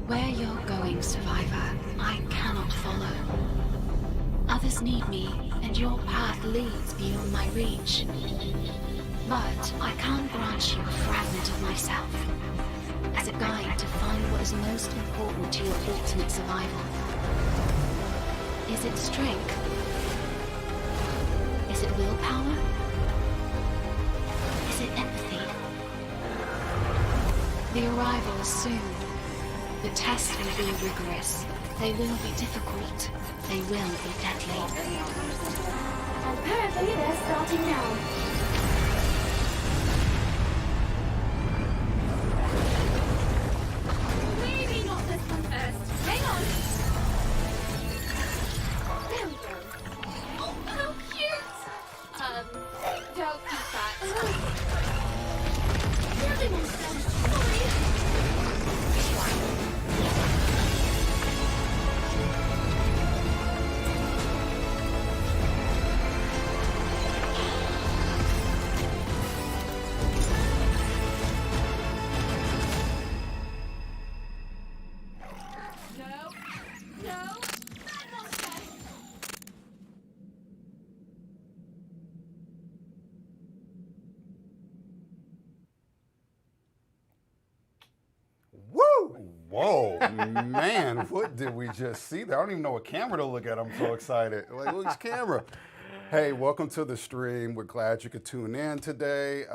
Where you're going, survivor, I cannot follow. Others need me, and your path leads beyond my reach. But I can't grant you a fragment of myself as a guide to find what is most important to your ultimate survival. Is it strength? Is it willpower? Is it empathy? The arrival is soon. The tests will be rigorous. They will be difficult. They will be deadly. Apparently they're starting now. Maybe not this one first. Hang on. There we go. Oh, how cute! Don't eat that. Really wants them. Sorry. Woo! Whoa, man, what did we just see there? I don't even know what camera to look at. I'm so excited. Like, which camera? Hey, welcome to the stream. We're glad you could tune in today.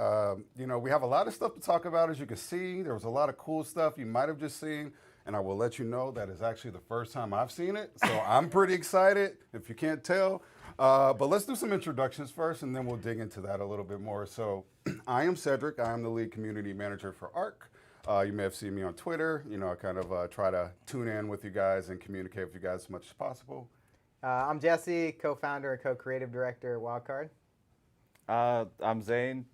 We have a lot of stuff to talk about, as you can see. There was a lot of cool stuff you might have just seen, and I will let you know that is actually the first time I've seen it, so I'm pretty excited, if you can't tell. But let's do some introductions first, and then we'll dig into that a little bit more. So I am Cedric. I am the lead community manager for ARK. You may have seen me on Twitter. I kind of try to tune in with you guys and communicate with you guys as much as possible. I'm Jesse, co-founder and co-creative director at Wildcard. I'm Zane,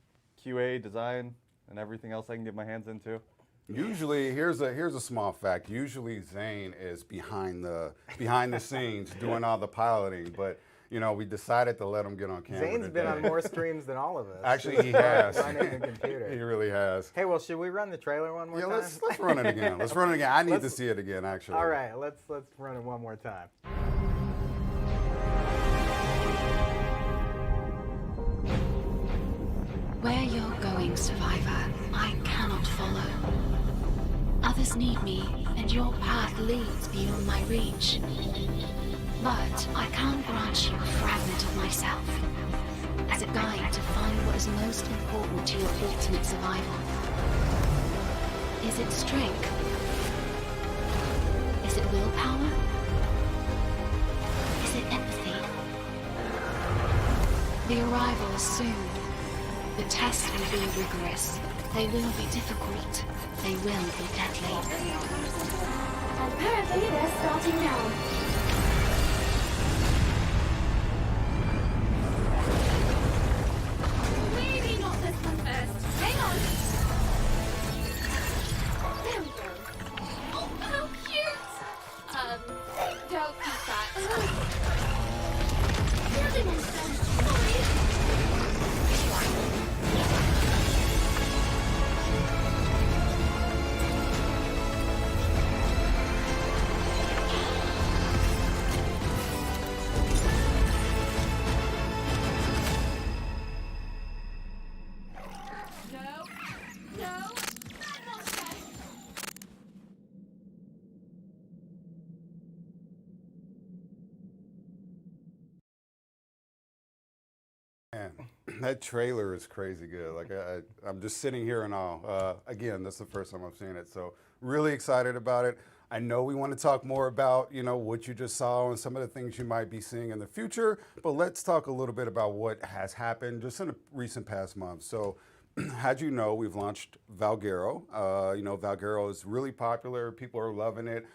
QA, design, and everything else I can get my hands into. Usually, here's a small fact. Usually, Zane is behind the scenes doing all the piloting, but we decided to let him get on camera. Zane's been on more streams than all of us. Actually, he has. Running the computer. He really has. Hey, well, should we run the trailer one more time? Yeah, let's run it again. Let's run it again. I need to see it again, actually. All right, let's run it one more time. Where you're going, survivor, I cannot follow. Others need me, and your path leads beyond my reach. But I can't grant you a fragment of myself as a guide to find what is most important to your ultimate survival. Is it strength? Is it willpower? Is it empathy? The arrival is soon. The tests will be rigorous. They will be difficult. They will be deadly. Apparently they're starting now. Maybe not this one first. Hang on. There we go. Oh, how cute! Don't eat that. Really wants them. Sorry. Man, that trailer is crazy good. Like I'm just sitting here in awe. Again, that's the first time I've seen it, so really excited about it. I know we want to talk more about what you just saw and some of the things you might be seeing in the future, but let's talk a little bit about what has happened just in the recent past month. So, how'd you know we've launched Valguero? Valguero is really popular. People are loving it.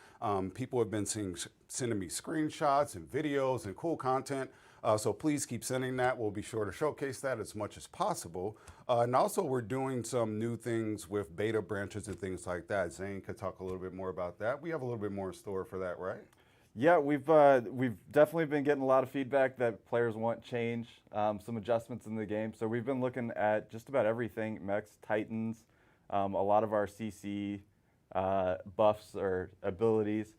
People have been sending me screenshots and videos and cool content. So please keep sending that. We'll be sure to showcase that as much as possible. And also we're doing some new things with beta branches and things like that. Zane could talk a little bit more about that. We have a little bit more in store for that, right? Yeah, we've definitely been getting a lot of feedback that players want change, some adjustments in the game. So we've been looking at just about everything, mechs, titans, a lot of our CC buffs or abilities.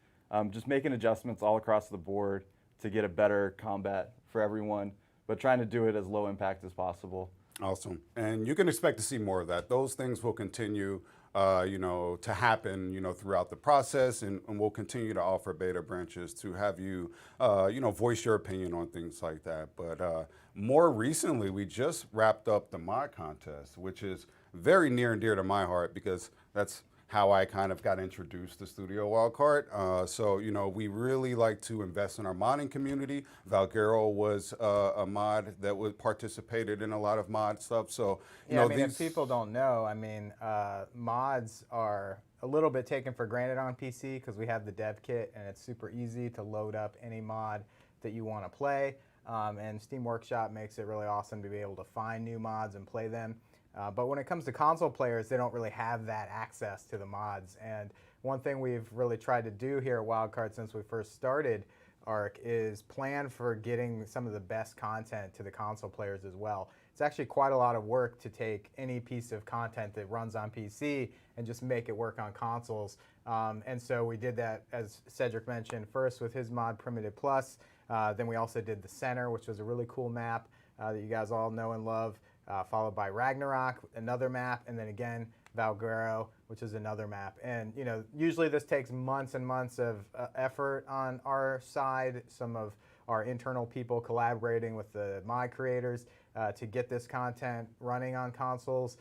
Just making adjustments all across the board to get a better combat for everyone, but trying to do it as low impact as possible. Awesome. And you can expect to see more of that. Those things will continue, to happen, throughout the process, and we'll continue to offer beta branches to have you, voice your opinion on things like that. But more recently, we just wrapped up the mod contest, which is very near and dear to my heart because that's how I kind of got introduced to Studio Wildcard. So, we really like to invest in our modding community. Valguero was a mod that participated in a lot of mod stuff. So, if people don't know, mods are a little bit taken for granted on PC because we have the dev kit and it's super easy to load up any mod that you want to play. And Steam Workshop makes it really awesome to be able to find new mods and play them. But when it comes to console players, they don't really have that access to the mods. And one thing we've really tried to do here at Wildcard since we first started ARK is plan for getting some of the best content to the console players as well. It's actually quite a lot of work to take any piece of content that runs on PC and just make it work on consoles. And so we did that, as Cedric mentioned, first with his mod Primitive Plus. Then we also did the Center, which was a really cool map that you guys all know and love. Followed by Ragnarok, another map, and then again Valguero, which is another map. And usually this takes months and months of effort on our side, some of our internal people collaborating with the mod creators to get this content running on consoles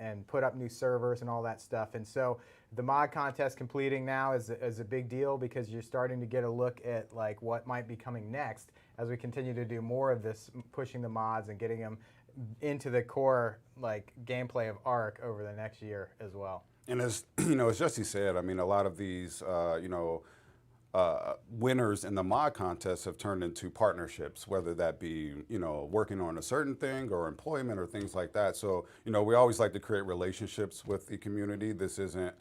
and put up new servers and all that stuff. And so the mod contest completing now is a big deal because you're starting to get a look at like what might be coming next as we continue to do more of this, pushing the mods and getting them into the core gameplay of ARK over the next year as well. And as as Jesse said, a lot of these winners in the mod contest have turned into partnerships, whether that be working on a certain thing or employment or things like that. So we always like to create relationships with the community. This isn't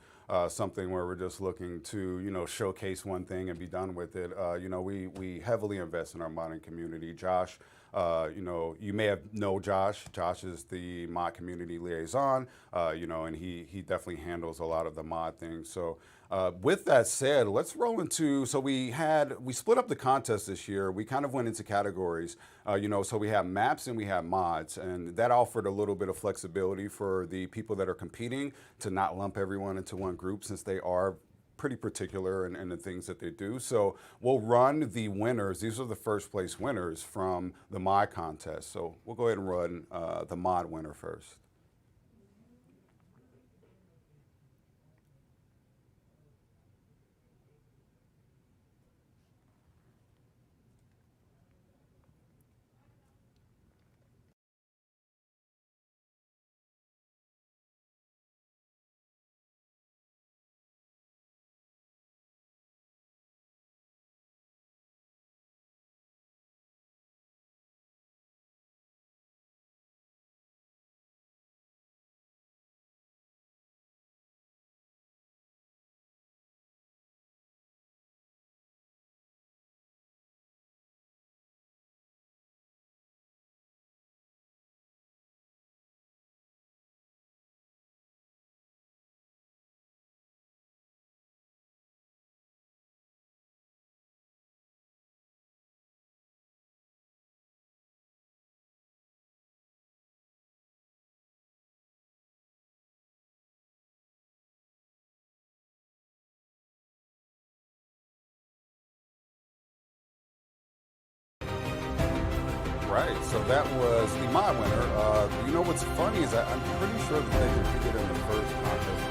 something where we're just looking to showcase one thing and be done with it. We heavily invest in our modding community. Josh, you may have know Josh. Josh is the mod community liaison, and he definitely handles a lot of the mod things. So with that said, let's roll into, so we split up the contest this year. We kind of went into categories, so we have maps and we have mods, and that offered a little bit of flexibility for the people that are competing to not lump everyone into one group since they are pretty particular in the things that they do. So we'll run the winners. These are the first place winners from the mod contest. So we'll go ahead and run the mod winner first. Right, so that was the mod winner. What's funny is that I'm pretty sure that they competed in the first contest.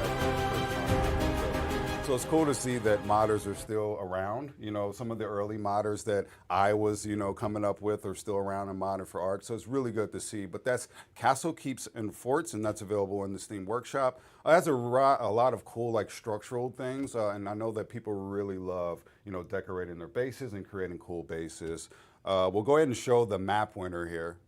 So it's cool to see that modders are still around. Some of the early modders that I was, coming up with are still around and modding for ARK. So it's really good to see. But that's Castle Keeps and Forts, and that's available in the Steam Workshop. It has a lot of cool, structural things. And I know that people really love, decorating their bases and creating cool bases. We'll go ahead and show the map winner here.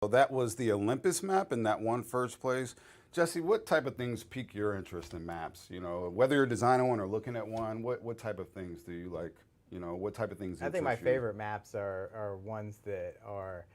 So that was the Olympus map in that one first place. Jesse, what type of things pique your interest in maps? You know, whether you're designing one or looking at one, what type of things do you like? You know, what type of things I think my interest you? favorite maps are ones that are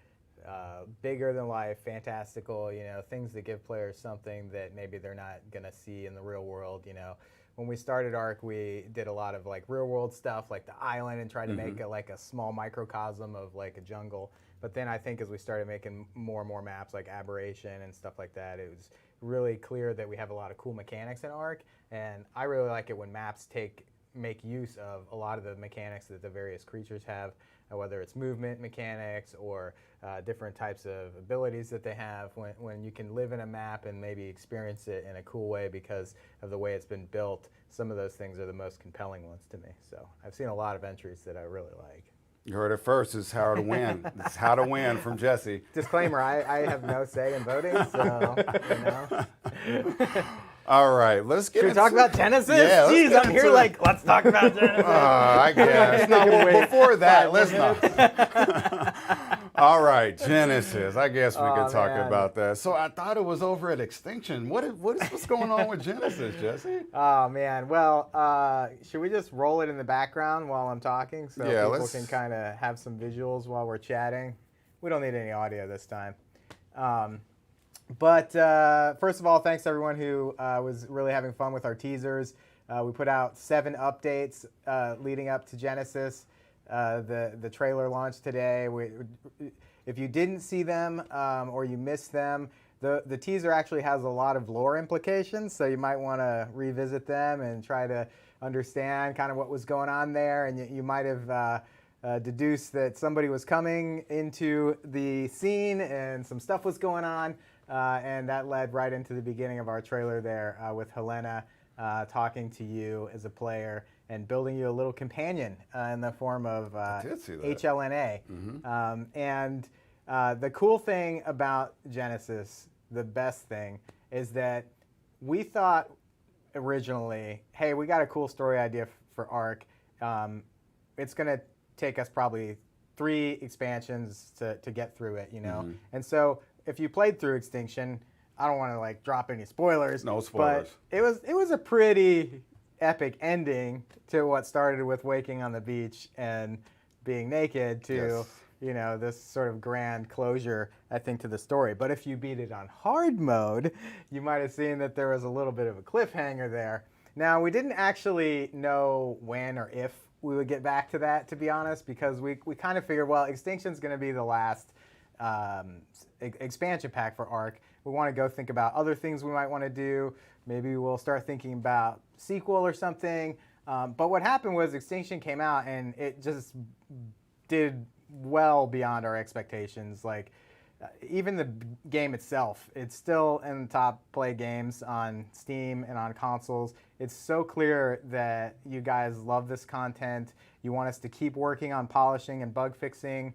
bigger than life, fantastical, you know, things that give players something that maybe they're not going to see in the real world, you know. When we started ARK, we did a lot of like real world stuff like the island and tried to make it like a small microcosm of like a jungle. But then I think as we started making more and more maps like Aberration and stuff like that, it was really clear that we have a lot of cool mechanics in ARK. And I really like it when maps make use of a lot of the mechanics that the various creatures have, whether it's movement mechanics or different types of abilities that they have. When you can live in a map and maybe experience it in a cool way because of the way it's been built, some of those things are the most compelling ones to me. So I've seen a lot of entries that I really like. You heard it first. It's how to win. It's how to win from Jesse. Disclaimer, I have no say in voting, so, you know. All right, let's get Should we talk about Genesis? Yeah, let's Jeez, get I'm here into like, let's talk about Genesis. I guess. No, well, before that, let's not. All right, Genesis. I guess we could talk man. about that. So I thought it was over at Extinction. What's going on with Genesis, Jesse? Oh, man. Well, should we just roll it in the background while I'm talking so Yeah, people can kind of have some visuals while we're chatting? We don't need any audio this time. But first of all, thanks to everyone who was really having fun with our teasers. We put out 7 updates leading up to Genesis. The trailer launched today. If you didn't see them or you missed them, the teaser actually has a lot of lore implications, so you might want to revisit them and try to understand kind of what was going on there. And you might have deduced that somebody was coming into the scene and some stuff was going on. And that led right into the beginning of our trailer there with Helena talking to you as a player and building you a little companion in the form of HLNA. And the cool thing about Genesis, the best thing, is that we thought originally, hey, we got a cool story idea for ARK. It's going to take us probably 3 expansions to get through it, you know? And so if you played through Extinction, I don't want to like drop any spoilers. No spoilers. But it was a pretty epic ending to what started with waking on the beach and being naked to, you know, this sort of grand closure, I think, to the story. But if you beat it on hard mode, you might have seen that there was a little bit of a cliffhanger there. Now, we didn't actually know when or if we would get back to that, to be honest, because we kind of figured, well, Extinction's going to be the last expansion pack for ARK. We want to go think about other things we might want to do. Maybe we'll start thinking about sequel or something. But what happened was Extinction came out and it just did well beyond our expectations. Like even the game itself, it's still in the top play games on Steam and on consoles. It's so clear that you guys love this content. You want us to keep working on polishing and bug fixing.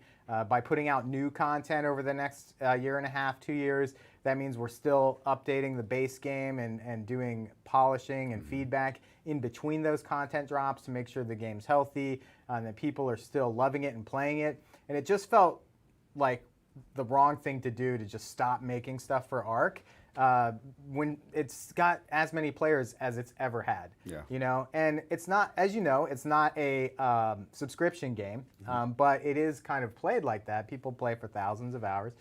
By putting out new content over the next year and a half, 2 years, that means we're still updating the base game and doing polishing and feedback in between those content drops to make sure the game's healthy and that people are still loving it and playing it. And it just felt like the wrong thing to do to just stop making stuff for ARK when it's got as many players as it's ever had. Yeah. You know, and it's not, as you know, it's not a subscription game, but it is kind of played like that. People play for thousands of hours.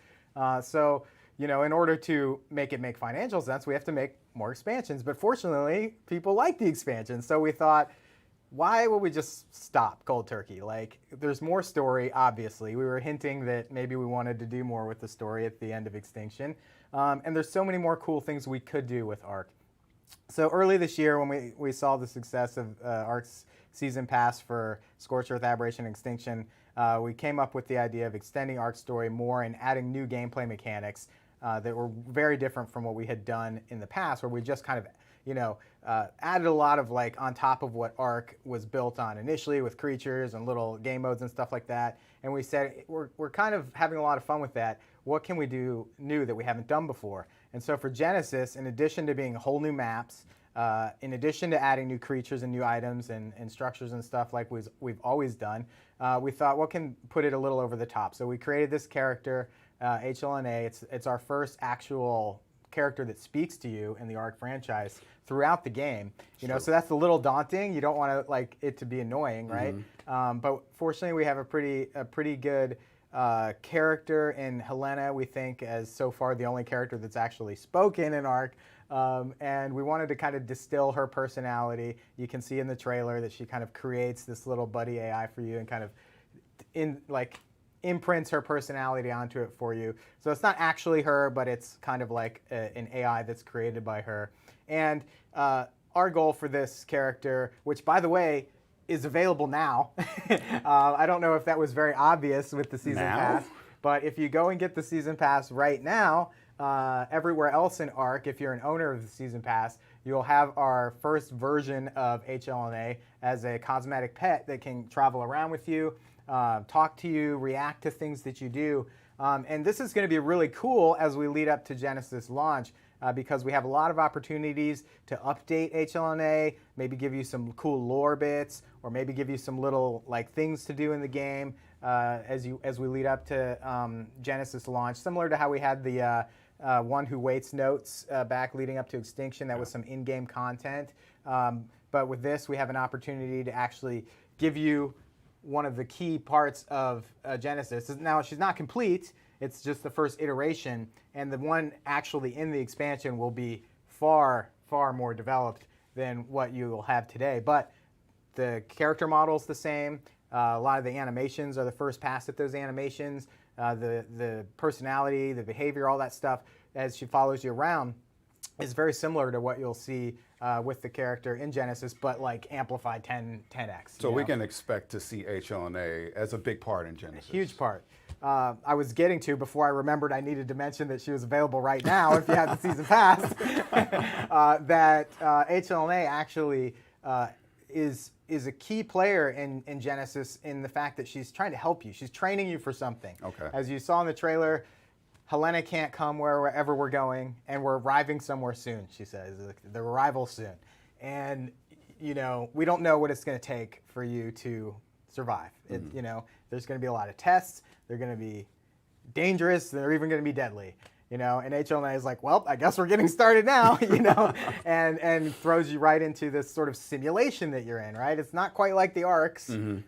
So, you know, in order to make it make financial sense, we have to make more expansions. But fortunately, people like the expansions. So we thought, why would we just stop cold turkey? Like, there's more story, obviously. We were hinting that maybe we wanted to do more with the story at the end of Extinction. And there's so many more cool things we could do with ARK. So early this year, when we saw the success of ARK's Season Pass for Scorched Earth, Aberration, and Extinction, we came up with the idea of extending ARK's story more and adding new gameplay mechanics that were very different from what we had done in the past, where we just kind of, you know, added a lot of like on top of what ARK was built on initially with creatures and little game modes and stuff like that. And we said, we're kind of having a lot of fun with that. What can we do new that we haven't done before? And so for Genesis, in addition to being whole new maps, in addition to adding new creatures and new items and structures and stuff like we've always done, we thought, what can put it a little over the top? So we created this character HLNA. It's our first actual character that speaks to you in the ARK franchise throughout the game. You know, so that's a little daunting. You don't want to like it to be annoying, right? But fortunately, we have a pretty good character in Helena. We think as so far the only character that's actually spoken in ARK. And we wanted to kind of distill her personality. You can see in the trailer that she kind of creates this little buddy AI for you and kind of imprints her personality onto it for you. So it's not actually her, but it's kind of like an AI that's created by her. And our goal for this character, which by the way is available now. I don't know if that was very obvious with the season pass, but if you go and get the season pass right now, everywhere else in ARK, if you're an owner of the season pass, you'll have our first version of HLNA as a cosmetic pet that can travel around with you, talk to you, react to things that you do. And this is going to be really cool as we lead up to Genesis launch because we have a lot of opportunities to update HLNA, maybe give you some cool lore bits, or maybe give you some little like things to do in the game as we lead up to Genesis launch, similar to how we had the One Who Waits notes back leading up to Extinction. That was some in-game content. But with this, we have an opportunity to actually give you one of the key parts of Genesis. Now, she's not complete. It's just the first iteration. And the one actually in the expansion will be far, far more developed than what you will have today. But the character model's the same. A lot of the animations are the first pass at those animations. The personality, the behavior, all that stuff as she follows you around is very similar to what you'll see with the character in Genesis, but like amplified 10x. So we can expect to see HLNA as a big part in Genesis. Huge part. I was getting to before I remembered I needed to mention that she was available right now if you have the season pass. That HLNA actually is a key player in Genesis in the fact that she's trying to help you. She's training you for something. Okay. As you saw in the trailer, Helena can't come wherever we're going, and we're arriving somewhere soon, she says. The arrival soon. And, you know, we don't know what it's going to take for you to survive. You know, there's going to be a lot of tests. They're going to be dangerous. They're even going to be deadly. You know, and HLNA is like, well, I guess we're getting started now, you know, and throws you right into this sort of simulation that you're in, right? It's not quite like the ARKs,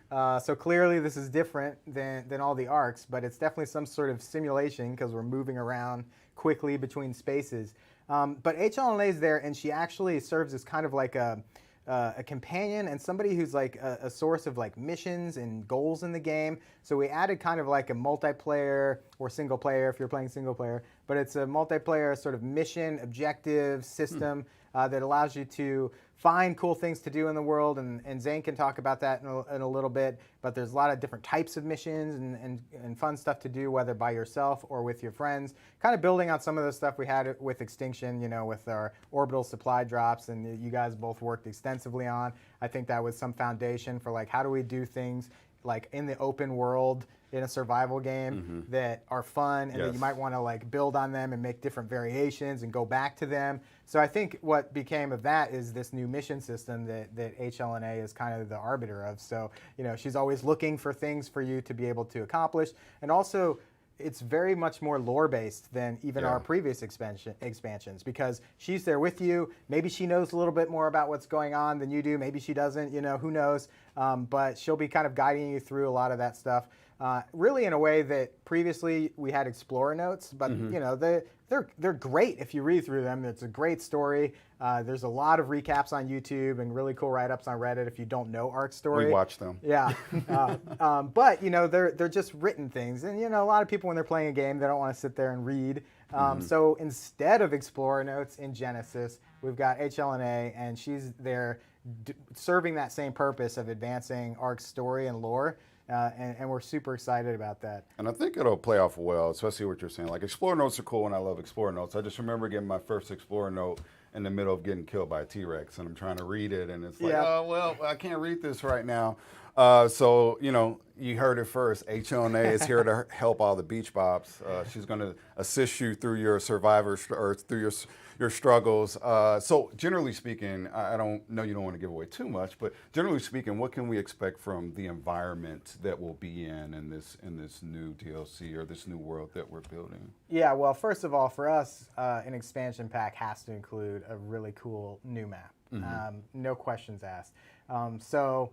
so clearly this is different than all the ARKs, but it's definitely some sort of simulation because we're moving around quickly between spaces. But HLNA is there, and she actually serves as kind of like a companion and somebody who's like a source of like missions and goals in the game. So we added kind of like a multiplayer or single player if you're playing single player, but it's a multiplayer sort of mission objective system that allows you to find cool things to do in the world, and Zane can talk about that in a little bit, but there's a lot of different types of missions and fun stuff to do, whether by yourself or with your friends, kind of building on some of the stuff we had with Extinction, you know, with our orbital supply drops, and you guys both worked extensively on. I think that was some foundation for like, how do we do things like in the open world in a survival game that are fun and that you might want to like build on them and make different variations and go back to them. So I think what became of that is this new mission system that HLNA is kind of the arbiter of. So, you know, she's always looking for things for you to be able to accomplish. And also, it's very much more lore-based than even our previous expansions because she's there with you. Maybe she knows a little bit more about what's going on than you do. Maybe she doesn't, you know, who knows. But she'll be kind of guiding you through a lot of that stuff. Really in a way that previously we had Explorer notes, but you know, they're great if you read through them. It's a great story. There's a lot of recaps on YouTube and really cool write-ups on Reddit if you don't know ARK story. We watch them. Yeah, but you know, they're just written things, and you know, a lot of people when they're playing a game, they don't want to sit there and read. So instead of Explorer notes in Genesis, we've got HLNA, and she's there serving that same purpose of advancing ARK's story and lore. And we're super excited about that. And I think it'll play off well, especially what you're saying. Like, Explorer notes are cool, and I love Explorer notes. I just remember getting my first Explorer note in the middle of getting killed by a T-Rex, and I'm trying to read it, and it's like, oh, well, I can't read this right now. So, you know, you heard it first. HONA is here to help all the beach bobs. She's going to assist you through your or through your struggles. So generally speaking, I don't know you don't want to give away too much, but generally speaking, what can we expect from the environment that we'll be in this new DLC or this new world that we're building? Yeah, well, first of all, for us, an expansion pack has to include a really cool new map. No questions asked. So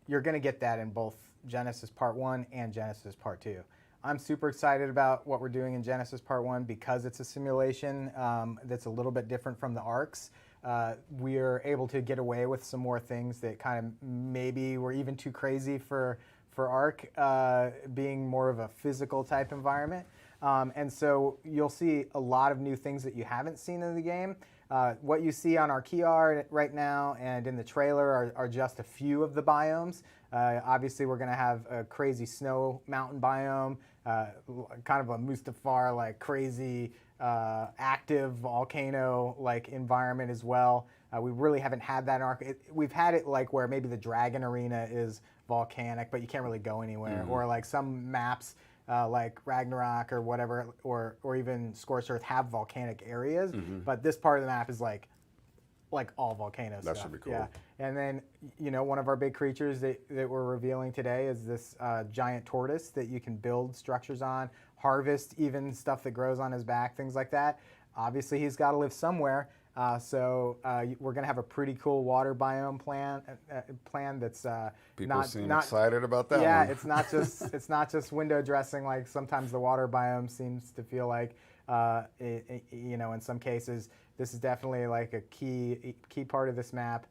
you're going to get that in both Genesis Part 1 and Genesis Part 2. I'm super excited about what we're doing in Genesis Part 1 because it's a simulation that's a little bit different from the ARKs. We're able to get away with some more things that kind of maybe were even too crazy for ARK, being more of a physical type environment. And so you'll see a lot of new things that you haven't seen in the game. What you see on our key art right now and in the trailer are just a few of the biomes. Obviously, we're going to have a crazy snow mountain biome, kind of a Mustafar like crazy active volcano like environment as well. We really haven't had that in ARK. We've had it like where maybe the Dragon Arena is volcanic, but you can't really go anywhere, or like some maps. Like Ragnarok or whatever, or even Scorched Earth have volcanic areas, but this part of the map is like all volcanoes. That should be cool. Yeah, and then one of our big creatures that we're revealing today is this giant tortoise that you can build structures on, harvest even stuff that grows on his back, things like that. Obviously, he's got to live somewhere. So we're going to have a pretty cool water biome plan that's people seem excited about that. Yeah, one. it's not just window dressing like sometimes the water biome seems to feel like. In some cases, this is definitely like a key part of this map.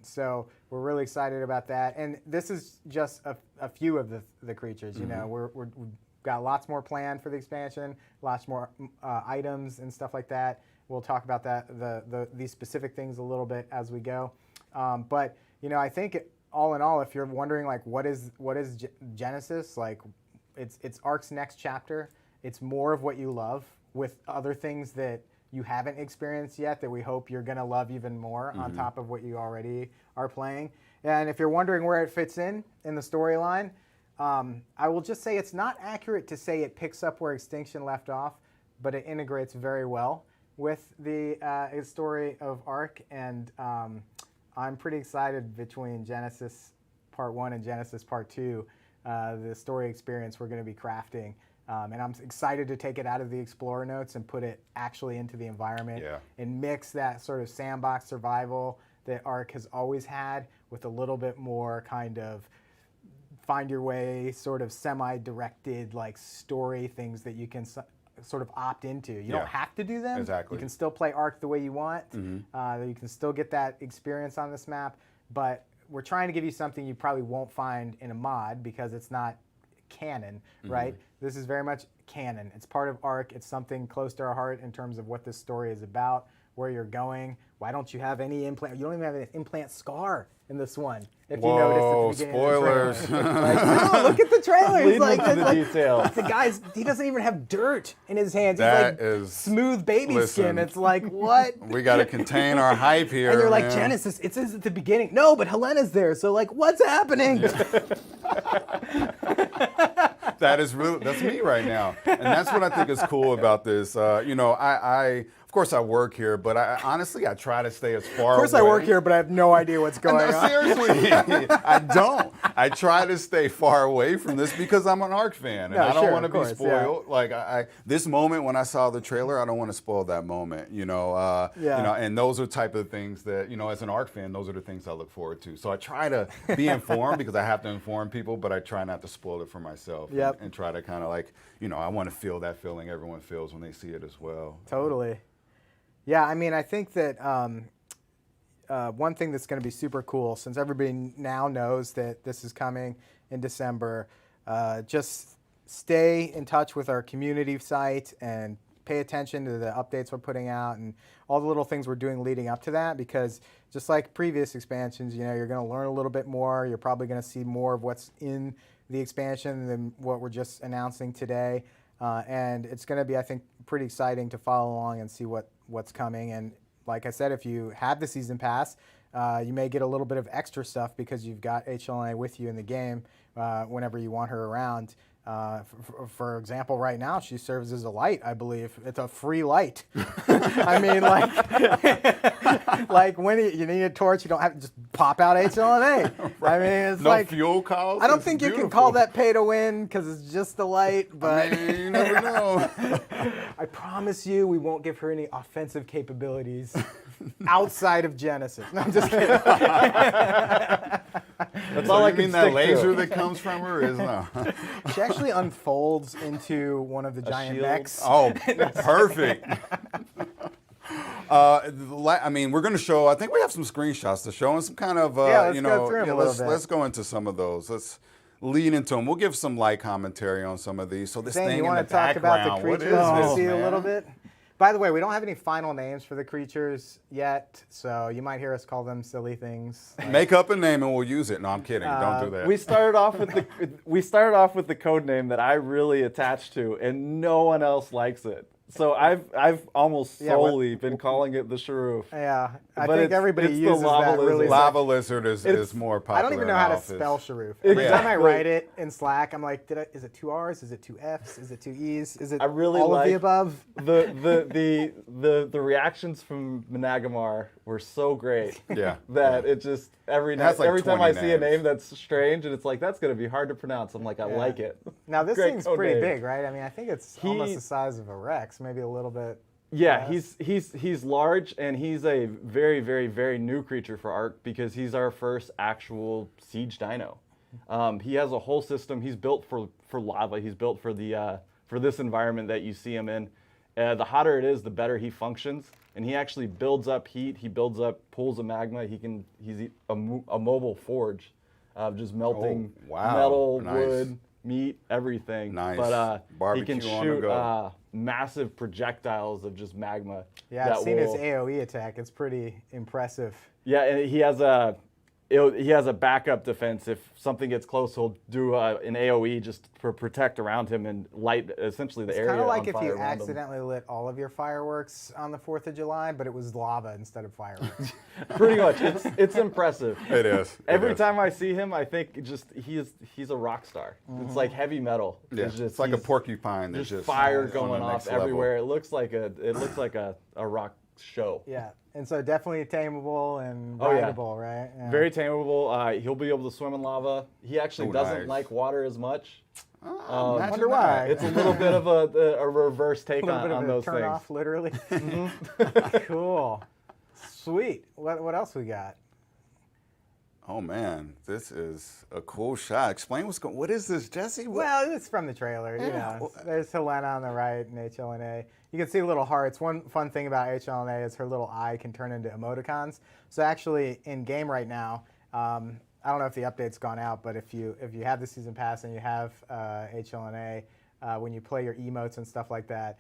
So we're really excited about that. And this is just a few of the creatures. We've got lots more planned for the expansion, lots more items and stuff like that. We'll talk about that, these specific things a little bit as we go. But I think all in all, if you're wondering like what is Genesis, like it's ARK's next chapter. It's more of what you love with other things that you haven't experienced yet that we hope you're going to love even more on top of what you already are playing. And if you're wondering where it fits in the storyline, I will just say it's not accurate to say it picks up where Extinction left off, but it integrates very well with the story of ARK, and I'm pretty excited between Genesis Part 1 and Genesis Part 2, the story experience we're going to be crafting. And I'm excited to take it out of the Explorer notes and put it actually into the environment and mix that sort of sandbox survival that ARK has always had with a little bit more kind of find your way, sort of semi-directed like story things that you can sort of opt into. You don't have to do them. Exactly. You can still play ARK the way you want. You can still get that experience on this map, but we're trying to give you something you probably won't find in a mod because it's not canon, right? This is very much canon. It's part of ARK. It's something close to our heart in terms of what this story is about, where you're going. Why don't you have any implant? You don't even have an implant scar in this one. If you noticed at the beginning spoilers. of the trailer. Like, no, look at the trailer. It's like, the details. the guy's, he doesn't even have dirt in his hands. That He's like is- smooth baby listen, skin. It's like, what? We got to contain our hype here. And you're like, man. Genesis, it says at the beginning. No, but Helena's there. So like, what's happening? That's me right now, and that's what I think is cool about this. I of course I work here, but honestly I try to stay as far. Of course away. I work here, but I have no idea what's going No, on. seriously, I don't. I try to stay far away from this because I'm an ARK fan, and No, I don't sure, want to of be course, spoiled. Like this moment when I saw the trailer, I don't want to spoil that moment. And those are type of things that as an ARK fan, those are the things I look forward to. So I try to be informed because I have to inform people, but I try not to spoil it for myself. Yep. And try to kind of like I want to feel that feeling everyone feels when they see it as well. Totally. Yeah, I mean, I think that one thing that's going to be super cool, since everybody now knows that this is coming in December, just stay in touch with our community site and pay attention to the updates we're putting out and all the little things we're doing leading up to that, because just like previous expansions, you're going to learn a little bit more. You're probably going to see more of what's in the expansion than what we're just announcing today. And it's going to be, I think, pretty exciting to follow along and see what's coming. And like I said, if you have the season pass, You may get a little bit of extra stuff because you've got HLNA with you in the game whenever you want her around. For example, right now she serves as a light, I believe. It's a free light. I mean, like when you need a torch, you don't have to just pop out HLNA. I mean, it's No like fuel cost. I don't It's think you can beautiful. call that pay to win because it's just a light. But I mean, you never know. I promise you, we won't give her any offensive capabilities outside of Genesis. No, I'm just kidding. That's So all I you can mean that stick laser to. that comes from her is no. She actually unfolds into one of the giant shield? mechs. Oh, perfect. I mean, we're going to show. I think we have some screenshots to show and some kind of, Yeah, let's you go know, through 'em yeah, a little bit. let's go into some of those. Let's lead into them. We'll give some light commentary on some of these. So this Zane, thing you in want the to talk about the background, what creatures is we this, see a man? little bit? By the way, we don't have any final names for the creatures yet, so you might hear us call them silly things. Make up a name and we'll use it. No, I'm kidding. Don't do that. We started off with the code name that I really attached to, and no one else likes it. So I've almost Yeah, what- solely been calling it the Sharoof. Yeah, I But think it's- everybody it's the uses lava that really. lizard. Lava lizard is It's- more popular. I don't even know how to in office. spell Sharoof. Every Yeah. time I write it in Slack, I'm like, is it 2 R's? Is it 2 F's? Is it 2 E's? Is it I really all of the like above? The reactions from Managamar were so great. Yeah. That it just every has like every time I 20 see a names. name that's strange and it's like that's gonna be hard to pronounce. I'm like I like it. Now this Great thing's code pretty name. big, right? I mean, I think it's almost the size of a Rex, maybe a little bit. Yeah, less. he's large and he's a very very very new creature for ARK because he's our first actual siege dino. He has a whole system. He's built for lava. He's built for the for this environment that you see him in. The hotter it is, the better he functions, and he actually builds up heat. He builds up pools of magma. He's a mobile forge, just melting Oh, wow. metal, Nice. wood, meat, everything. Nice. But he Barbecue can on the shoot go. massive projectiles of just magma. Yeah, that I've seen his will- AOE attack. It's pretty impressive. Yeah, and he has a backup defense. If something gets close, he'll do an AOE just to protect around him and light essentially the It's area kind of like on if fire you around him. accidentally lit all of your fireworks on the 4th of July, but it was lava instead of fireworks. Pretty much, it's impressive. It is. Every time I see him, I think just he's a rock star. It's like heavy metal. Yeah, it's like a he's porcupine. That's just just fire on the going off next level. everywhere. It looks like a rock show. Yeah, and so definitely tameable and Oh, yeah. rideable, right? Yeah. Very tameable. He'll be able to swim in lava. He actually Oh, doesn't nice. like water as much. Imagine wonder that. why. It's a little bit of a reverse take a little bit on of a those turn things. off, literally. Cool, sweet. What else we got? Oh man, this is a cool shot. Explain what is this, Jesse? Well, it's from the trailer. You Yeah. know, there's Helena on the right and HLNA. You can see little hearts. One fun thing about HLNA is her little eye can turn into emoticons. So actually, in game right now, I don't know if the update's gone out, but if you have the season pass and you have HLNA, when you play your emotes and stuff like that,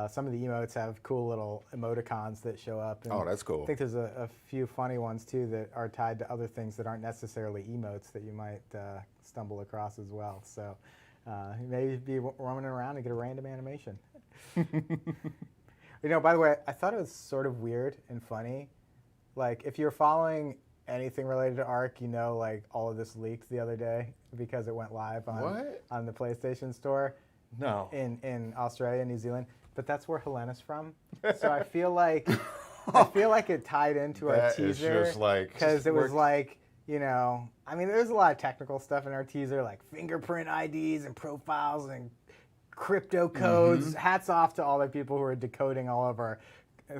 some of the emotes have cool little emoticons that show up. And Oh, that's cool. I think there's a few funny ones too that are tied to other things that aren't necessarily emotes that you might stumble across as well. So you may be roaming around and get a random animation. You know, by the way, I thought it was sort of weird and funny. Like, if you're following anything related to ARK, you know, like, all of this leaked the other day because it went live on the PlayStation Store No. in Australia and New Zealand. But that's where Helena's from. So I feel like it tied into our That is teaser just like- because it was works. like, you know, I mean, there's a lot of technical stuff in our teaser, like fingerprint IDs and profiles and crypto codes. Mm-hmm. Hats off to all the people who are decoding all of our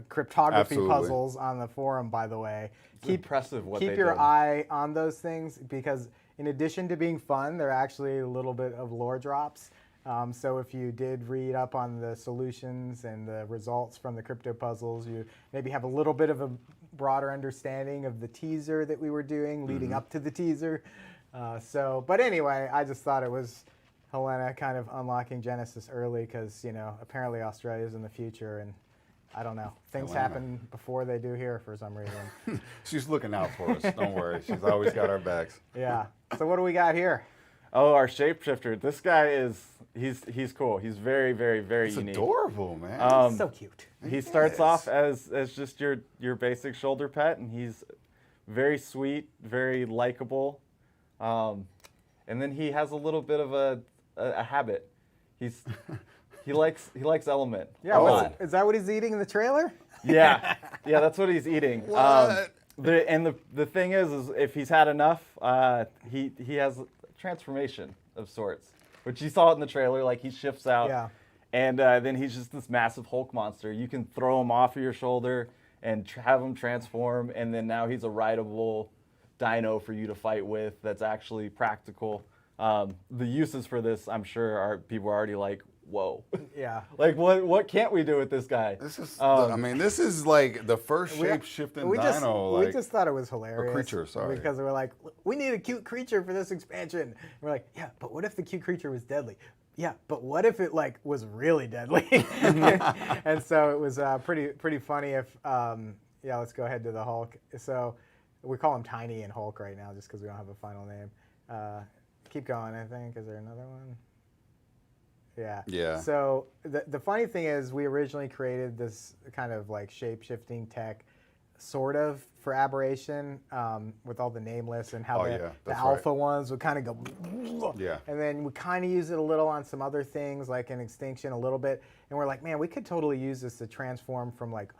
cryptography Absolutely. puzzles on the forum, by the way. Impressive what Keep they your did. eye on those things because in addition to being fun, they're actually a little bit of lore drops. So if you did read up on the solutions and the results from the crypto puzzles, you maybe have a little bit of a broader understanding of the teaser that we were doing leading up to the teaser. But anyway, I just thought it was Helena kind of unlocking Genesis early because, you know, apparently Australia's in the future and I don't know. Things Helena. happen before they do here for some reason. She's looking out for us. Don't worry. She's always got our backs. Yeah. So what do we got here? Oh, our shapeshifter. This guy he's cool. He's very, very, very It's unique. adorable, man. So cute. He starts Yes. off as just your basic shoulder pet, and very sweet, very likable, and then he has a little bit of a habit. He likes element. Yeah, a lot. is that what he's eating in the trailer? Yeah, that's what he's eating. What? The thing is if he's had enough, he has a transformation of sorts, which you saw it in the trailer. Like he shifts out, Yeah. and then he's just this massive Hulk monster. You can throw him off of your shoulder and have him transform, and then now he's a rideable dino for you to fight with. That's actually practical. The uses for this, I'm sure, people are already like, whoa. Yeah. Like what can't we do with this guy? This is, I mean, this is like the first shape-shifting dino. We just thought it was hilarious. creature, sorry. Because we're like, we need a cute creature for this expansion. And we're like, yeah, but what if the cute creature was deadly? Yeah, but what if it like was really deadly? And so it was pretty funny. If let's go ahead to the Hulk. So we call him Tiny and Hulk right now, just because we don't have a final name. Keep going. I think is there another one? Yeah. Yeah. So the funny thing is, we originally created this kind of like shape-shifting tech, sort of for aberration, with all the nameless and how the alpha ones would kind of go. Yeah. And then we kind of use it a little on some other things, like in Extinction a little bit. And we're like, man, we could totally use this to transform from like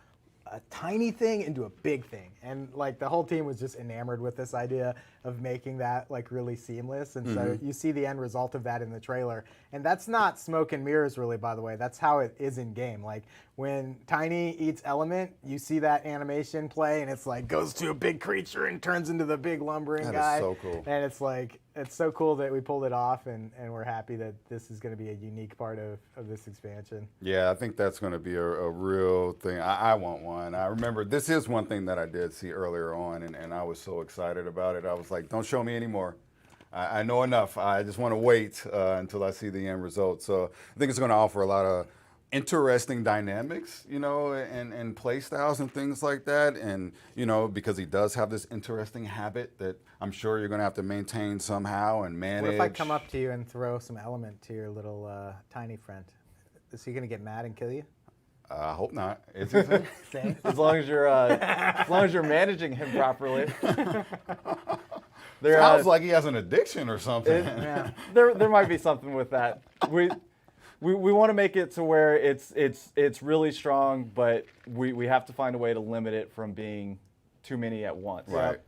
a tiny thing into a big thing. And like the whole team was just enamored with this idea of making that like really seamless. And so you see the end result of that in the trailer. And that's not smoke and mirrors really, by the way. That's how it is in game. Like when Tiny eats Element, you see that animation play and it's like goes to a big creature and turns into the big lumbering guy. That is so cool. And it's like, it's so cool that we pulled it off, and we're happy that this is going to be a unique part of this expansion. Yeah, I think that's going to be a real thing. I want one. I remember this is one thing that I did see earlier on, and I was so excited about it. I was like, don't show me anymore. I know enough. I just want to wait until I see the end result. So I think it's going to offer a lot of interesting dynamics, and play styles and things like that. And, because he does have this interesting habit that I'm sure you're going to have to maintain somehow and manage. What if I come up to you and throw some Element to your little Tiny friend? Is he going to get mad and kill you? I hope not. Is he? Same. As long as you're managing him properly. Sounds like he has an addiction or something. Yeah. There might be something with that. We want to make it to where it's really strong, but we have to find a way to limit it from being too many at once. Right.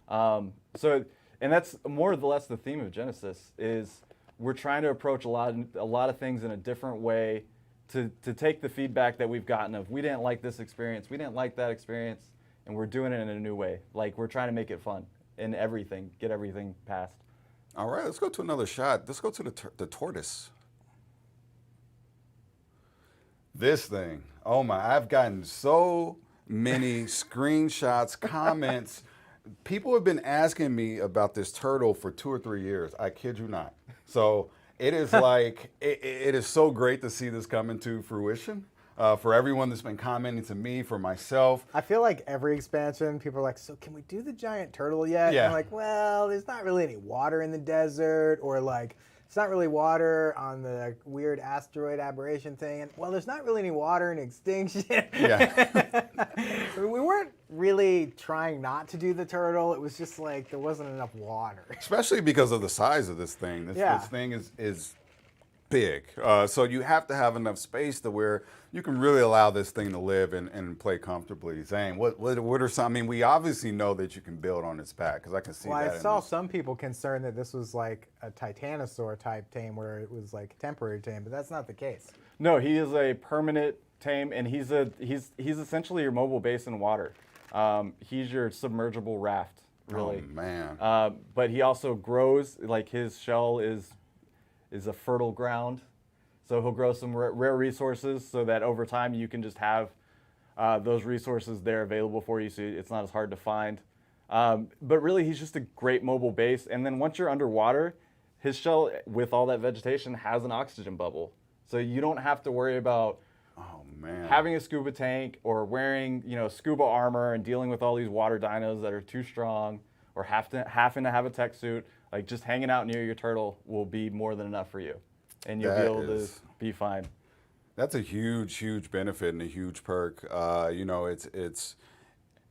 And that's more or less the theme of Genesis is we're trying to approach a lot of things in a different way to take the feedback that we've gotten of we didn't like this experience, we didn't like that experience, and we're doing it in a new way. Like we're trying to make it fun in everything, get everything passed. All right, let's go to another shot. Let's go to the tortoise. This thing, oh my, I've gotten so many screenshots, comments. People have been asking me about this turtle for 2 or 3 years. I kid you not. So it is like, it is so great to see this come into fruition. For everyone that's been commenting to me, for myself. I feel like every expansion, people are like, so can we do the giant turtle yet? Yeah. And I'm like, well, there's not really any water in the desert, or like, it's not really water on the weird asteroid aberration thing. And, well, there's not really any water in Extinction. Yeah. We weren't really trying not to do the turtle. It was just like there wasn't enough water. Especially because of the size of this thing. This thing is big. So you have to have enough space to where you can really allow this thing to live and play comfortably. Zane, what are some? I mean, we obviously know that you can build on its back because I can see Well, that. I saw some people concerned that this was like a Titanosaur type tame where it was like a temporary tame, but that's not the case. No, he is a permanent tame, and he's essentially your mobile base in water. He's your submergible raft, really. Oh man. But he also grows, like his shell is a fertile ground. So he'll grow some rare resources so that over time you can just have those resources there available for you so it's not as hard to find. But really he's just a great mobile base. And then once you're underwater, his shell with all that vegetation has an oxygen bubble. So you don't have to worry about having a scuba tank or wearing scuba armor and dealing with all these water dinos that are too strong or having to have a tech suit. Like just hanging out near your turtle will be more than enough for you, and you'll be able to be fine. That's a huge benefit and a huge perk.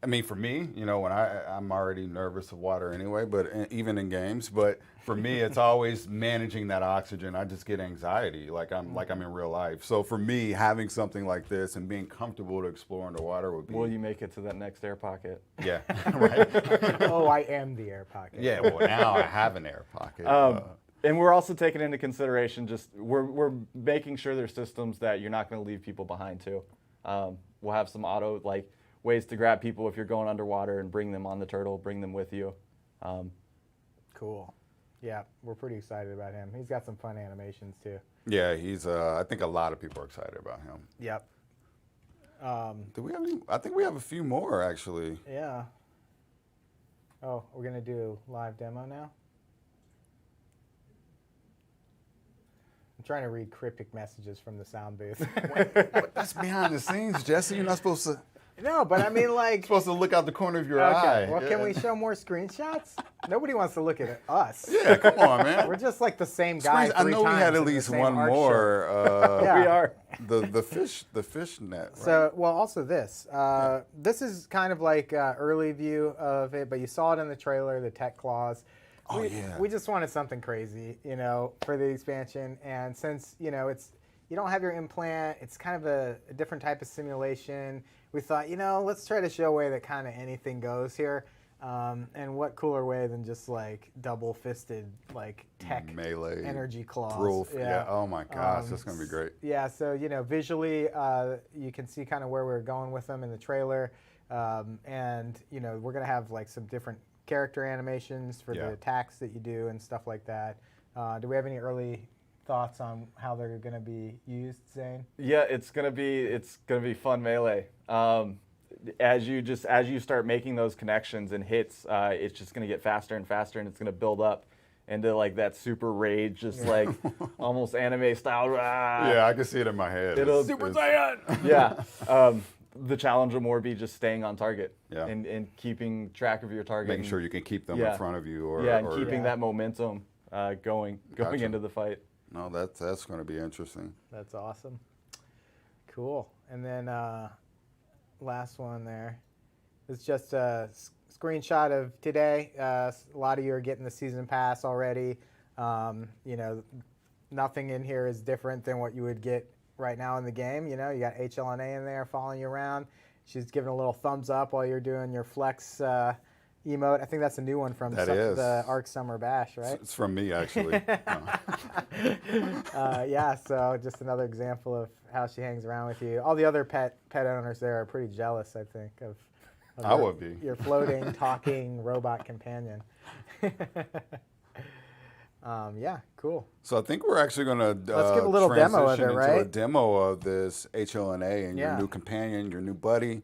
I mean, for me, you know, when I'm already nervous of water anyway, but even in games. But for me, it's always managing that oxygen. I just get anxiety, like I'm in real life. So for me, having something like this and being comfortable to explore underwater would be. Will you make it to that next air pocket? Yeah, right. Oh, I am the air pocket. Yeah, well now I have an air pocket. And we're also taking into consideration we're making sure there's systems that you're not going to leave people behind too. We'll have some auto ways to grab people if you're going underwater and bring them on the turtle, bring them with you. Cool. Yeah, we're pretty excited about him. He's got some fun animations too. Yeah, he's. I think a lot of people are excited about him. Yep. Do we have any? I think we have a few more actually. Yeah. Oh, we're gonna do a live demo now. I'm trying to read cryptic messages from the sound booth. That's behind the scenes, Jesse. You're not supposed to. No, but I mean, like. Supposed to look out the corner of your eye. Well, can we show more screenshots? Nobody wants to look at us. Yeah, come on, man. We're just like the same guy. I know we had at least one more. Yeah. We are. The fish net. Right? So, well, also this. This is kind of like early view of it, but you saw it in the trailer, the tech claws. Oh, yeah. We just wanted something crazy, you know, for the expansion. And since, you know, you don't have your implant, it's kind of a different type of simulation. We thought, you know, let's try to show a way that kind of anything goes here. And what cooler way than just like double-fisted, like tech melee energy claws. Yeah. Oh my gosh, that's gonna be great. Yeah. So you know, visually, you can see kind of where we're going with them in the trailer, and you know, we're gonna have like some different character animations for the attacks that you do and stuff like that. Do we have any early thoughts on how they're gonna be used, Zane? Yeah, it's gonna be fun melee. As you start making those connections and hits, it's just gonna get faster and faster, and it's gonna build up into like that super rage, just like almost anime style. Yeah, I can see it in my head. Super Saiyan. Yeah. The challenge will more be just staying on target and keeping track of your target. Making sure you can keep them in front of you. And keeping that momentum going into the fight. No, that's going to be interesting. That's awesome. Cool. And then last one there is just a screenshot of today. A lot of you are getting the season pass already. You know, nothing in here is different than what you would get right now in the game. You know, you got HLNA in there following you around. She's giving a little thumbs up while you're doing your flex emote. I think that's a new one from the ARK Summer Bash, right? It's from me, actually. Yeah, so just another example of how she hangs around with you. All the other pet owners there are pretty jealous, I think, of I would be. Your floating, talking robot companion. Yeah, cool. So I think we're actually going to let's give a little demo of it, right? A demo of this HLNA and your new companion, your new buddy,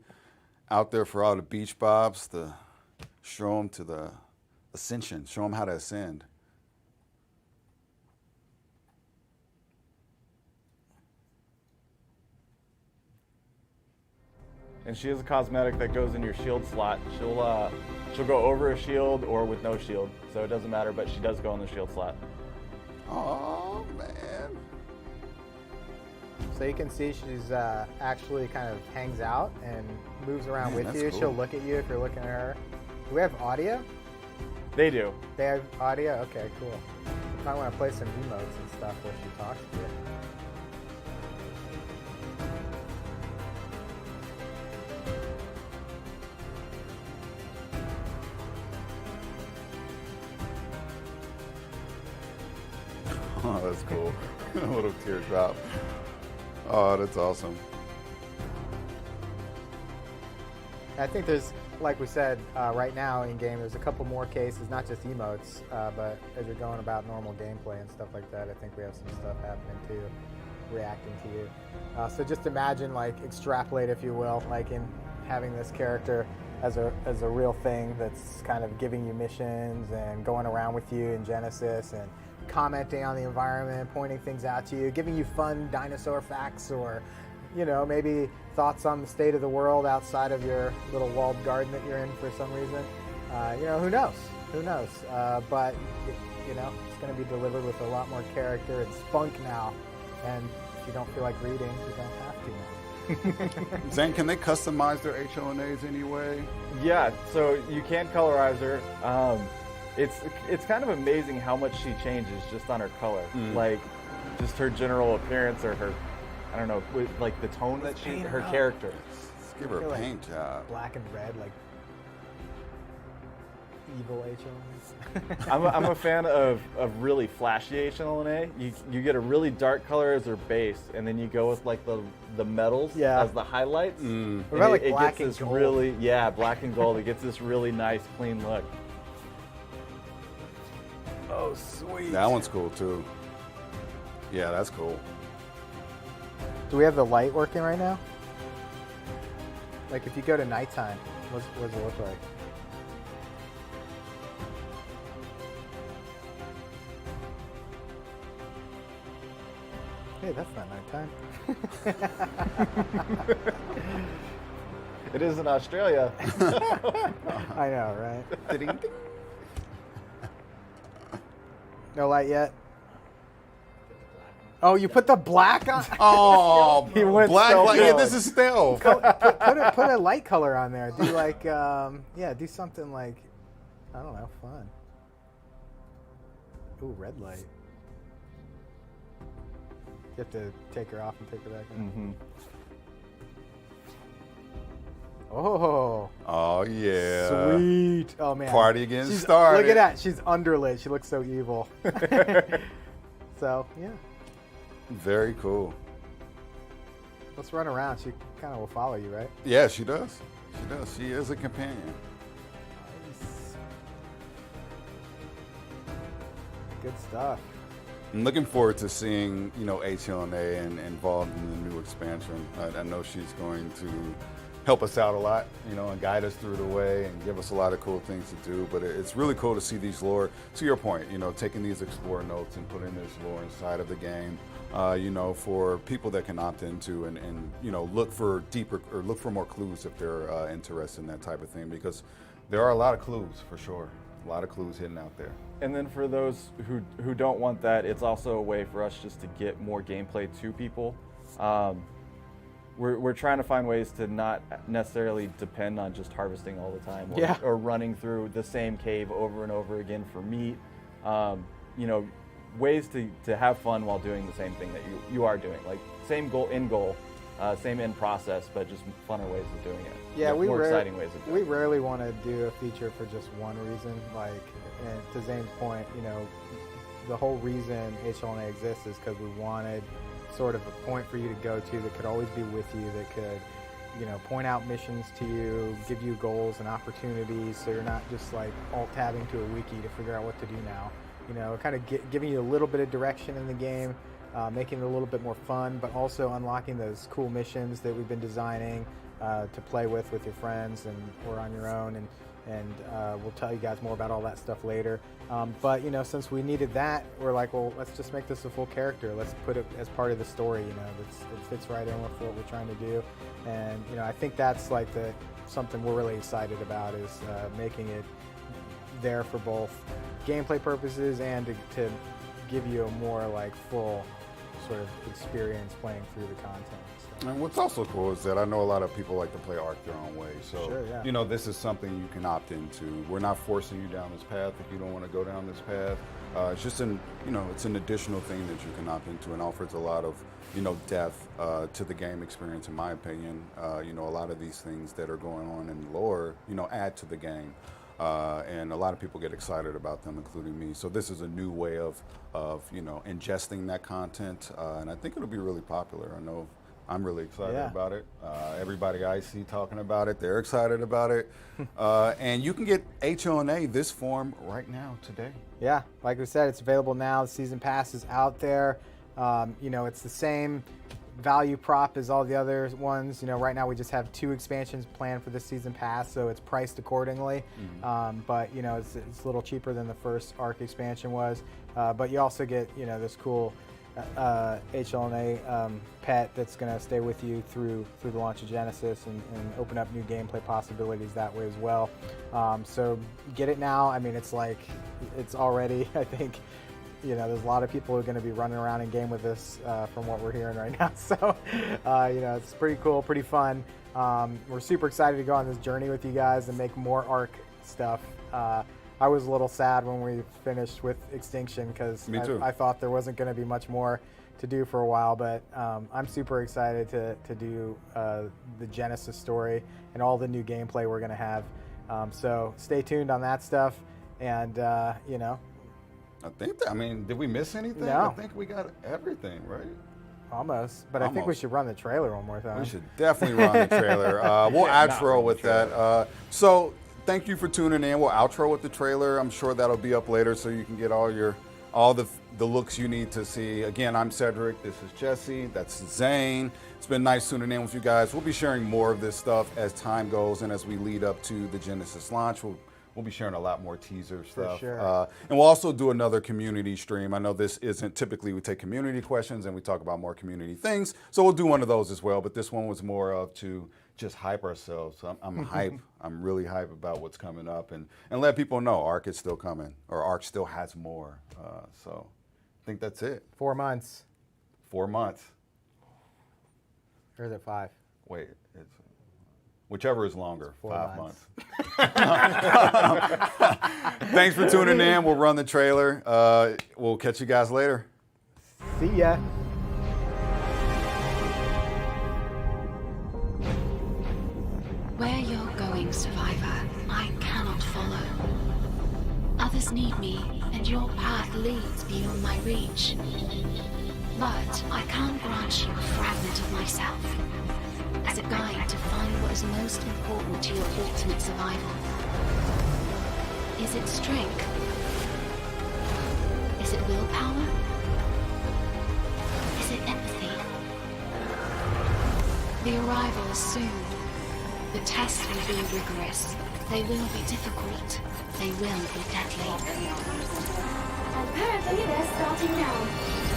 out there for all the beach bobs. Show them to the ascension. Show them how to ascend. And she has a cosmetic that goes in your shield slot. She'll go over a shield or with no shield, so it doesn't matter, but she does go in the shield slot. Oh, man. So you can see she's actually kind of hangs out and moves around with you. Cool. She'll look at you if you're looking at her. Do we have audio? They do. They have audio? Okay, cool. You might want to play some emotes and stuff while she talks to you. Oh, that's cool. A little teardrop. Oh, that's awesome. I think there's, like we said, right now in game, there's a couple more cases, not just emotes, but as you're going about normal gameplay and stuff like that, I think we have some stuff happening too, reacting to you. So just imagine, like, extrapolate, if you will, like in having this character as a real thing that's kind of giving you missions and going around with you in Genesis and commenting on the environment, pointing things out to you, giving you fun dinosaur facts, or you know, maybe thoughts on the state of the world outside of your little walled garden that you're in for some reason. You know, who knows? Who knows? But you know, it's going to be delivered with a lot more character and spunk now. And if you don't feel like reading, you don't have to now. Zane, can they customize their HLNAs anyway? Yeah, so you can colorize her. It's kind of amazing how much she changes just on her color, like just her general appearance or her, I don't know, like the tone that her character. Let's give her a paint job. Black and red, like evil HLNA. I'm a fan of really flashy HLNA. You get a really dark color as her base, and then you go with like the metals as the highlights. What about like black and gold? Black and gold. It gets this really nice, clean look. Oh, sweet. That one's cool too. Yeah, that's cool. Do we have the light working right now? Like if you go to nighttime, what does it look like? Hey, that's not nighttime. It is in Australia. I know, right? No light yet? Oh, you put the black on? Oh, He went black so light. Yeah, good. this is stealth. put a light color on there. Do like, do something like, I don't know, fun. Ooh, red light. You have to take her off and take her back in. Oh. Oh yeah. Sweet. Oh man. Party getting started. Look at that. She's underlit. She looks so evil. So yeah. Very cool. Let's run around. She kind of will follow you, right? Yeah, she does. She does. She is a companion. Nice. Good stuff. I'm looking forward to seeing, HLNA and involved in the new expansion. I know she's going to help us out a lot, and guide us through the way and give us a lot of cool things to do. But it's really cool to see these lore, to your point, taking these explore notes and putting this lore inside of the game, for people that can opt into and look for deeper or look for more clues if they're interested in that type of thing, because there are a lot of clues for sure. A lot of clues hidden out there. And then for those who don't want that, it's also a way for us just to get more gameplay to people. We're trying to find ways to not necessarily depend on just harvesting all the time or running through the same cave over and over again for meat. Ways to have fun while doing the same thing that you are doing. Like same goal, same end process, but just funner ways of doing it. Yeah, more exciting ways of doing it. We rarely want to do a feature for just one reason. Like, and to Zane's point, the whole reason HLNA exists is because we wanted sort of a point for you to go to that could always be with you, that could, point out missions to you, give you goals and opportunities, so you're not just like alt-tabbing to a wiki to figure out what to do now. Kind of giving you a little bit of direction in the game, making it a little bit more fun, but also unlocking those cool missions that we've been designing to play with your friends or on your own, and we'll tell you guys more about all that stuff later. But since we needed that, we're like, well, let's just make this a full character. Let's put it as part of the story. It fits right in with what we're trying to do, and I think that's like something we're really excited about is making it there for both gameplay purposes and to give you a more like full sort of experience playing through the content. So. And what's also cool is that I know a lot of people like to play ARK their own way. So, sure, yeah. This is something you can opt into. We're not forcing you down this path if you don't want to go down this path. It's just it's an additional thing that you can opt into and offers a lot of, depth to the game experience, in my opinion. A lot of these things that are going on in lore, add to the game. And a lot of people get excited about them, including me. So this is a new way of ingesting that content, and I think it'll be really popular. I know I'm really excited about it. Everybody I see talking about it, they're excited about it. And you can get HLNA this form right now, today. Yeah, like we said, it's available now. The season pass is out there. It's the same value prop as all the other ones. Right now we just have 2 expansions planned for this season pass, so it's priced accordingly. But it's a little cheaper than the first ARK expansion was. But you also get this cool HLNA pet that's going to stay with you through the launch of Genesis and open up new gameplay possibilities that way as well. So get it now. I mean, it's already, I think, there's a lot of people who are going to be running around in game with this from what we're hearing right now. So, it's pretty cool, pretty fun. We're super excited to go on this journey with you guys and make more ARK stuff. I was a little sad when we finished with Extinction because I thought there wasn't going to be much more to do for a while, but I'm super excited to do the Genesis story and all the new gameplay we're going to have. So stay tuned on that stuff, and I think did we miss anything? No. I think we got everything, right? Almost, but I think we should run the trailer one more time. We should definitely run the trailer. We'll outro with that. So thank you for tuning in. We'll outro with the trailer. I'm sure that'll be up later, so you can get all the looks you need to see. Again, I'm Cedric. This is Jesse. That's Zane. It's been nice tuning in with you guys. We'll be sharing more of this stuff as time goes and as we lead up to the Genesis launch. We'll be sharing a lot more teaser stuff. For sure. And we'll also do another community stream. I know this isn't typically, we take community questions and we talk about more community things. So we'll do one of those as well. But this one was more of to just hype ourselves. So I'm hype. I'm really hype about what's coming up and let people know ARK is still coming, or ARK still has more. So I think that's it. 4 months. 4 months. Or is it 5? Wait, it's whichever is longer. 5 months. Thanks for tuning in. We'll run the trailer. We'll catch you guys later. See ya. Where you're going, survivor, I cannot follow. Others need me, and your path leads beyond my reach. But I can't grant you a fragment of myself as a guide to find what is most important to your ultimate survival. Is it strength? Is it willpower? Is it empathy? The arrival is soon. The tests will be rigorous. They will be difficult. They will be deadly. Apparently they're starting now.